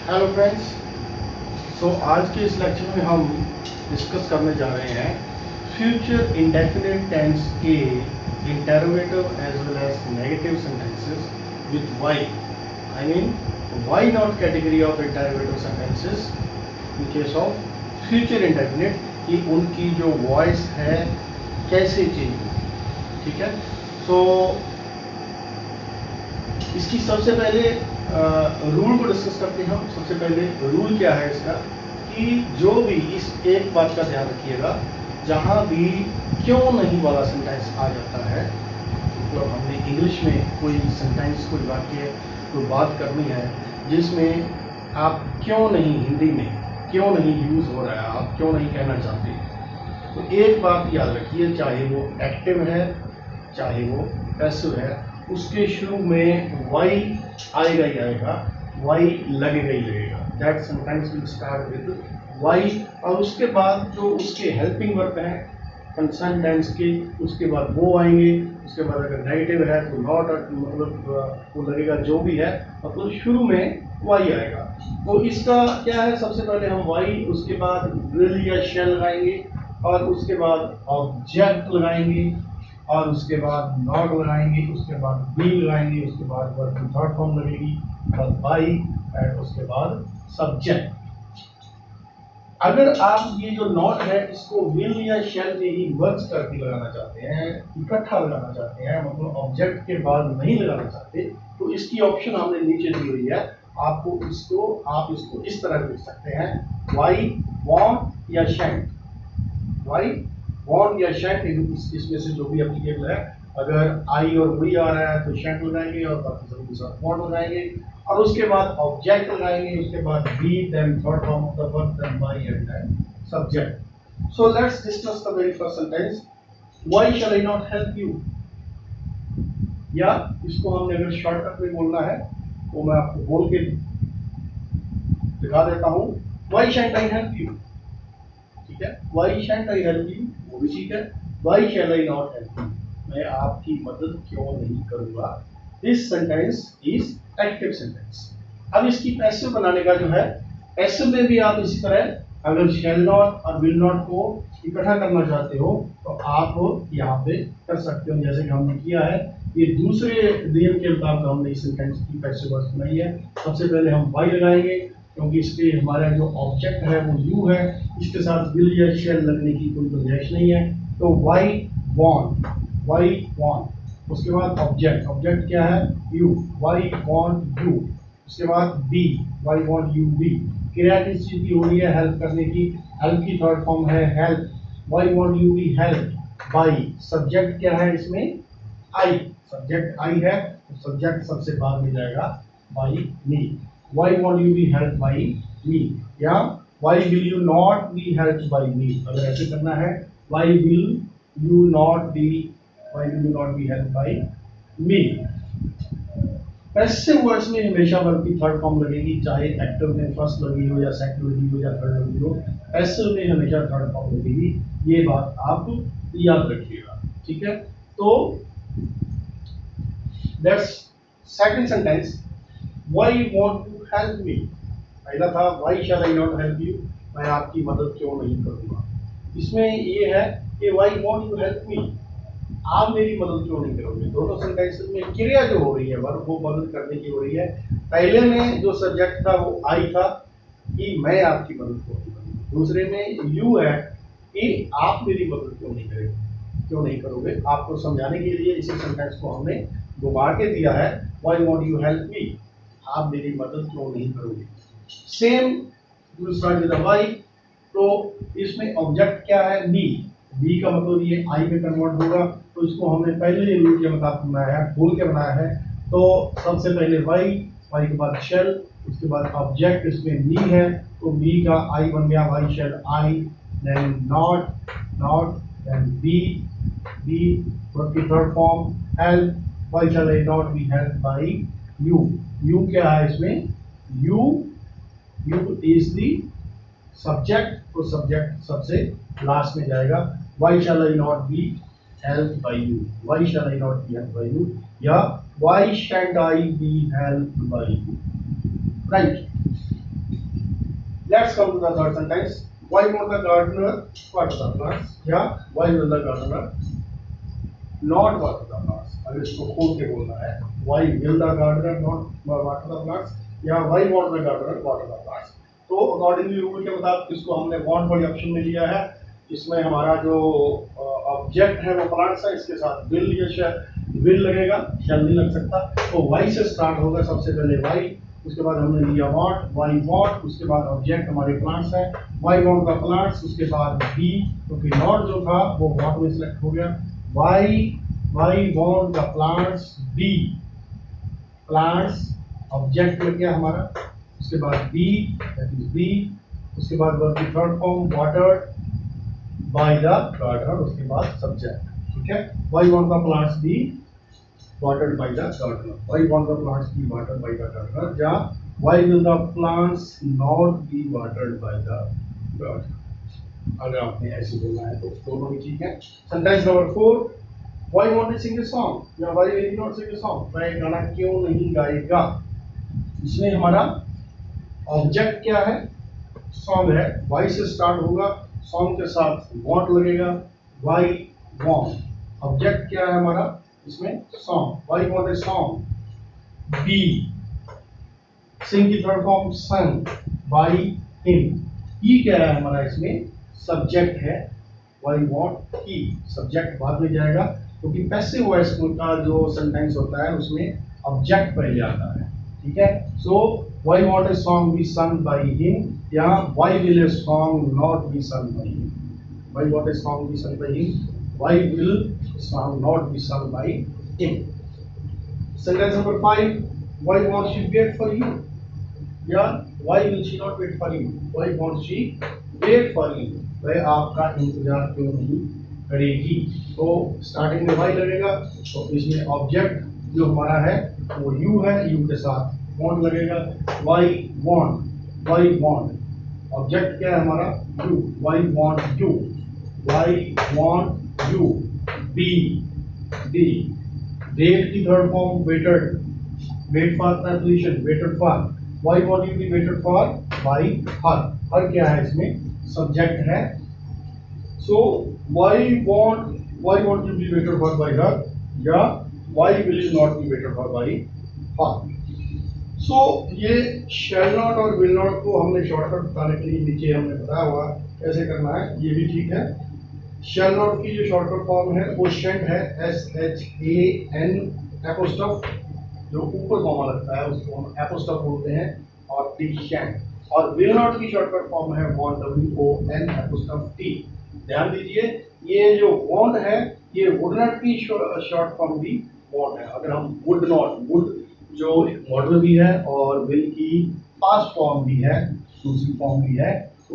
Hello friends. आज के इस लेक्चर में हम डिस्कस करने जा रहे हैं फ्यूचर इंडेफिनिट टेंस के interrogative as well as negative sentences with why. I mean why not category of interrogative sentences in case of future indefinite कि उनकी जो वॉइस है कैसे चेंज हो। ठीक है, सो इसकी सबसे पहले रूल को डिस्कस करते हैं हम। सबसे पहले रूल क्या है इसका कि जो भी इस एक बात का ध्यान रखिएगा, जहां भी क्यों नहीं वाला सेंटेंस आ जाता है, मतलब हमने इंग्लिश में कोई सेंटेंस, कोई वाक्य, कोई बात करनी है जिसमें आप क्यों नहीं, हिंदी में क्यों नहीं यूज हो रहा है, आप क्यों नहीं कहना चाहते, तो एक बात याद रखिए, चाहे वो एक्टिव है चाहे वो पैसिव है, उसके शुरू में वाई आएगा ही आएगा, वाई लगेगा ही लगेगा। That sentence will start with why. और उसके बाद जो उसके हेल्पिंग वर्ब हैं कंसर्न टेंस के, उसके बाद वो आएंगे। उसके बाद अगर नेगेटिव है तो नॉट, मतलब वो लगेगा जो भी है, मतलब शुरू में वाई आएगा। तो इसका क्या है, सबसे पहले हम वाई, उसके बाद विल या शैल लगाएंगे, और उसके बाद ऑब्जेक्ट लगाएंगे, और उसके बाद नॉट लगाएंगे, उसके बाद बी लगाएंगे, उसके बाद वर्ब की थर्ड फॉर्म लगेगी, और बाई, एंड उसके बाद सब्जेक्ट। अगर आप ये जो नॉट है इसको विल या शैल में ही वर्क करके लगाना चाहते हैं, इकट्ठा लगाना चाहते हैं, मतलब ऑब्जेक्ट के बाद नहीं लगाना चाहते, तो इसकी ऑप्शन हमने नीचे दी हुई है। आपको आप इसको इस तरह लिख सकते हैं, वाई वॉन्ट या शैंट, वाई वॉन्ट या शैंट, इसमें से जो भी एप्लीकेबल है। अगर आई और वी आ रहा है तो शैंट लगाएंगे, और बाकी सब के साथ वॉन्ट लगाएंगे, और उसके बाद ऑब्जेक्ट लगाएंगे, उसके बाद be, then third form of the verb, then by, and then subject. So let's discuss the very first sentence, why shall I not help you. या इसको हमने अगर शॉर्टकट में बोलना है तो मैं आपको बोल के दिखा देता हूं, why shan't I help you. ठीक है, why shan't I help you, वो भी ठीक है। Why shall I not help you, मैं आपकी मदद क्यों नहीं करूंगा। This sentence is active sentence. अब इसकी पैसिव बनाने का जो है, पैसिव में भी आप इसी तरह अगर शैल नॉट और विल नॉट को इकट्ठा करना चाहते हो तो आप यहाँ पे कर सकते हो, जैसे कि हमने किया है। ये दूसरे नियम के मुताबिक हमने इस सेंटेंस की पैसिव वॉइस बनाई है। सबसे पहले हम वाई लगाएंगे, क्योंकि इसके हमारा जो ऑब्जेक्ट है वो यू है, इसके साथ विल या शैल लगने की कोई गुंजाइश नहीं है। तो वाई वॉन्ट, वाई वॉन्ट, उसके बाद ऑब्जेक्ट क्या है, यू, वाई वॉन्ट यू। उसके बाद be, why won't you be. क्रिया किस चीज की हो रही है, हेल्प करने की, हेल्प की थर्ड फॉर्म है help, why won't you be help by. Subject क्या है इसमें, आई, सब्जेक्ट आई है, तो सब्जेक्ट सबसे बाद में जाएगा by me. Why won't you be helped by me? या why will you not be helped by me? अगर ऐसे करना है, why will you not be helped by me? Passive words में हमेशा वर्ब की थर्ड फॉर्म लगेगी, चाहे एक्टिव में फर्स्ट लगी हो या सेकंड लगी हो या थर्ड लगी हो, पैसिव में हमेशा थर्ड फॉर्म लगेगी। ये बात आप याद रखिएगा। ठीक है, तो that's second sentence, why won't you help me। पहला था why shall I not help you, मैं आपकी मदद क्यों नहीं करूंगा। इसमें ये है कि why won't you help me, आप मेरी मदद क्यों नहीं करोगे। दोनों सेंटेंसेस में क्रिया जो हो रही है, वर्ब को मदद करने की हो रही है। पहले में जो सब्जेक्ट था वो आई था कि मैं आपकी मदद क्यों नहीं करूंगा, दूसरे में यू है कि आप मेरी मदद क्यों नहीं करोगे। आपको समझाने के लिए इसी सेंटेंस को हमने घुमा के दिया है, why won't you help me, आप मेरी मदद क्यों नहीं करोगे। सेम स्टार्ट विद वाई, तो इसमें ऑब्जेक्ट क्या है, बी, बी का मतलब ये आई में कन्वर्ट होगा, तो इसको हमने पहले ही रूल के मुताबिक बनाया है, खोल के बनाया है। तो सबसे पहले वाई, वाई के बाद शेल, उसके बाद ऑब्जेक्ट, इसमें बी है तो बी का आई बन गया, why shall I, then not, then be, verb की third form help, why shall I not be help by you. You क्या है इसमें, यू इज द सब्जेक्ट, तो सब्जेक्ट सबसे लास्ट में जाएगा। Why shall I not be help by you, why shall I not be help by you, या why shan't I be help by you, right. Let's come to the third sentence. Why won't the gardener water the plants? Yeah, why will the gardener not water the plants? अगर इसको खोल के बोलना है, why will the gardener not water the plants? या why won't the gardener water the plants? तो accordingly rule के मुताबिक इसको हमने want वाली ऑप्शन में लिया है। इसमें हमारा जो ऑब्जेक्ट है वो प्लांट्स है, इसके साथ will या will लगेगा, shall नहीं लग सकता। तो why से स्टार्ट होगा, सबसे पहले why, उसके बाद हमने लिया want, why want, उसके बाद ऑब्जेक्ट हमारे प्लांट्स है, why want the plants, उसके बाद be, क्योंकि not जो था वो want में सिलेक्ट हो गया, why want the plants be, plants object लग गया हमारा, उसके बाद be, that is be, उसके बाद वर्ब की third form watered by the gardener, उसके बाद सब्जेक्ट, ठीक है। why want the plants be watered by the gardener, why want the plants be watered by the gardener, या why will the plants not be watered by the gardener, अगर आपने ऐसे बोलना है तो दोनों ही ठीक है। Sentence number 4, why won't he sing a song, या why will he not sing a song, वह गाना क्यों नहीं गाएगा। इसमें हमारा ऑब्जेक्ट क्या है, सॉन्ग है, why से स्टार्ट होगा, सॉन्ग के साथ want लगेगा, why want, ऑब्जेक्ट क्या है हमारा इसमें song, why want a song, be, sing की third form sung by him, he क्या है हमारा इसमें सब्जेक्ट है, why want he, सब्जेक्ट बाद में जाएगा क्योंकि पैसिव वॉइस का जो सेंटेंस होता है उसमें ऑब्जेक्ट पहले आता है, ठीक है। सो why want a song be sung by him, या why will a song not be sung by him, why want a song be sung by him, why will a song not be sung by him। Sentence number 5, why won't she wait for you, या why will she not wait for you, why won't she wait for you, वह आपका इंतजार क्यों नहीं करेगी। तो starting में why लगेगा, तो इसमें ऑब्जेक्ट जो हमारा है वो you है, you के साथ want लगेगा, why want, ऑब्जेक्ट क्या है हमारा you, why want you, be, wait की third form waited, wait for preposition, waited for, why won't you be waited for, by her क्या है इसमें सब्जेक्ट है। So why won't you be waited for by her, या why will you not be waited for by her। So ये shall not और will not को हमने shortcut बताने के लिए नीचे हमने बताया हुआ कैसे करना है, ये भी ठीक है। shall not की जो शॉर्टकट फॉर्म है वो shan't है, SHAN एपोस्ट्रोफ, जो ऊपर कॉमा लगता है उसको हम एपोस्ट्रोफ बोलते हैं, और टी shan't, और will not की शॉर्टकट फॉर्म है want, WON एपोस्ट्रोफ T। ध्यान दीजिए ये जो want है ये would not की शॉर्ट फॉर्म भी want है, अगर हम would जो मॉडल भी है और will की पास्ट फॉर्म भी है, दूसरी फॉर्म भी है, तो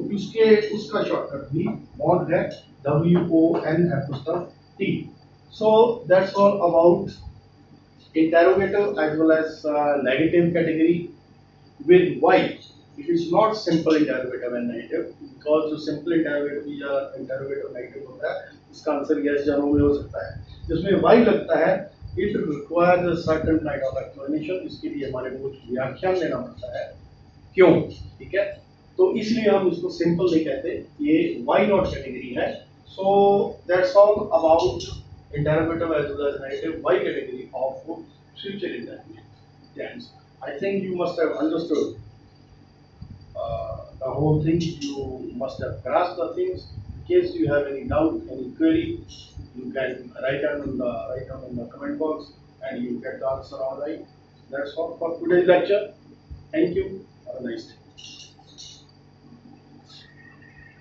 उसका शॉर्टकट भी want है, WON apostrophe T। So that's all about interrogative as well as negative category with why। It is not simple interrogative and negative, because जो simple interrogative या interrogative negative होता है इसका आंसर yes या no में हो सकता है, जिसमें why लगता है it requires a certain kind of explanation, इसके लिए हमारे को कुछ व्याख्यान देना पड़ता है क्यों, ठीक है। तो इसलिए हम इसको सिंपल नहीं कहते, ये why not कैटेगरी है। So that's all about interrogative as well as negative why category of future interrogatives। I think you must have understood the whole thing, you must have grasped the things. In case you have any doubt, any query, you can write down in the comment box and you get the answer all right. That's all for today's lecture. Thank you. Have a nice day.